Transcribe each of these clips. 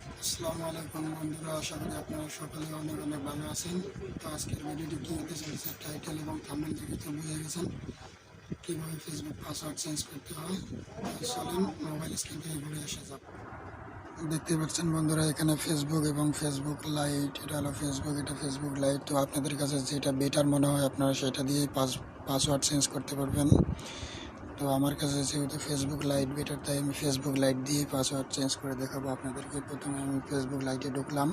আসসালামু আলাইকুম বন্ধুরা, আশা করি আপনারা সকলে অনেক অনেক ভালো আছেন। তো আজকের ভিডিওটি কী হতে চলেছে, টাইটেল এবং থাম্বনেল দেখে তো বুঝে গেছেন কীভাবে ফেসবুক পাসওয়ার্ড চেঞ্জ করতে হয়। চলেন মোবাইল স্ক্রিন থেকে ঘুরে আসা যাক। দেখতে পাচ্ছেন বন্ধুরা, এখানে ফেসবুক এবং ফেসবুক লাইট, এটা হলো ফেসবুক, এটা ফেসবুক লাইট। তো আপনাদের কাছে যেটা বেটার মনে হয় আপনারা সেটা দিয়েই পাসওয়ার্ড চেঞ্জ করতে পারবেন। তো আমার কাছে যেহেতু ফেসবুক লাইট বেটার, তাই আমি ফেসবুক লাইট দিয়ে পাসওয়ার্ড চেঞ্জ করে দেখাবো আপনাদেরকে। প্রথমে আমি ফেসবুক লাইটে ঢুকলাম,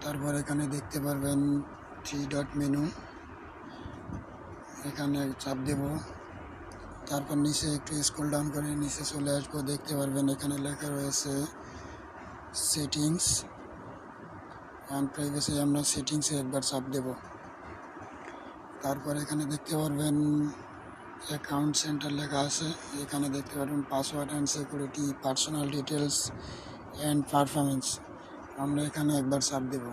তারপর এখানে দেখতে পারবেন 3 ডট মেনু, এখানে চাপ দেব। তারপর নিচে একটু স্ক্রল ডাউন করে নিচে চলে আসবো, দেখতে পারবেন এখানে লেখা রয়েছে সেটিংস অ্যান্ড প্রাইভেসি। আমরা সেটিংসে একবার চাপ দেব। তারপর এখানে দেখতে পারবেন অ্যাকাউন্ট সেন্টার লেখা আছে, এখানে দেখতে পারবেন password and security, personal details and performance. আমরা এখানে একবার চাপ দেব।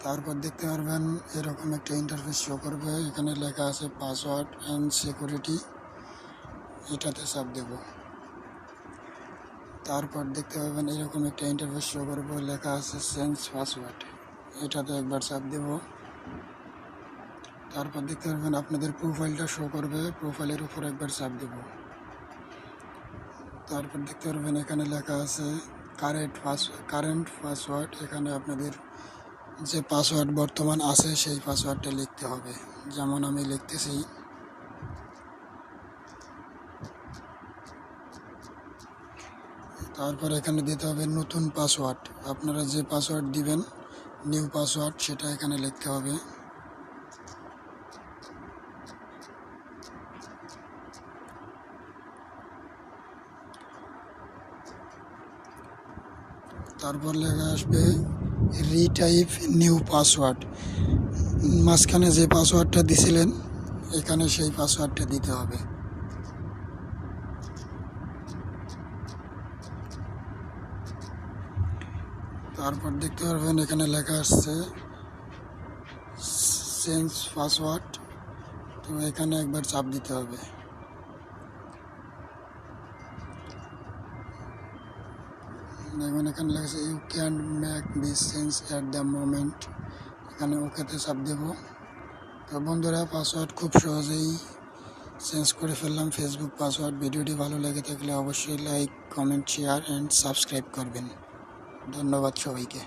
তারপর দেখতে পারবেন এরকম একটা ইন্টারফেস শো করবে, এখানে লেখা আছে পাসওয়ার্ড অ্যান্ড সিকিউরিটি, এটাতে চাপ দেব। তারপর দেখতে পাবেন এরকম একটা ইন্টারফেস শো করবে, লেখা আছে চেঞ্জ পাসওয়ার্ড, এটাতে একবার চাপ দেব। তারপর দেখতে পারবেন আপনাদের প্রোফাইলটা শো করবে, প্রোফাইলের উপর একবার চাপ দেব। তারপর দেখতে পারবেন এখানে লেখা আছে কারেন্ট পাসওয়ার্ড, এখানে আপনাদের যে পাসওয়ার্ড বর্তমান আছে সেই পাসওয়ার্ডটা লিখতে হবে, যেমন আমি লিখতেছি। তারপর এখানে দিতে হবে নতুন পাসওয়ার্ড, আপনারা যে পাসওয়ার্ড দিবেন নিউ পাসওয়ার্ড সেটা এখানে লিখতে হবে। তারপর লেখা আসবে রিটাইপ নিউ পাসওয়ার্ড, মাঝখানে যে পাসওয়ার্ডটা দিছিলেন এখানে সেই পাসওয়ার্ডটা দিতে হবে। তারপর দেখতে পারবেন এখানে লেখা আসছে চেঞ্জ পাসওয়ার্ড, তো এখানে একবার চাপ দিতে হবে। দেখুন এখানে লেখা you can make this change at the moment, এখানে ওকেতে চাপ দেব। তো বন্ধুরা, পাসওয়ার্ড খুব সহজেই চেঞ্জ করে ফেললাম ফেসবুক পাসওয়ার্ড। ভিডিওটি ভালো লেগে থাকলে অবশ্যই like, comment, share and subscribe করবেন। ধন্যবাদ সবাইকে।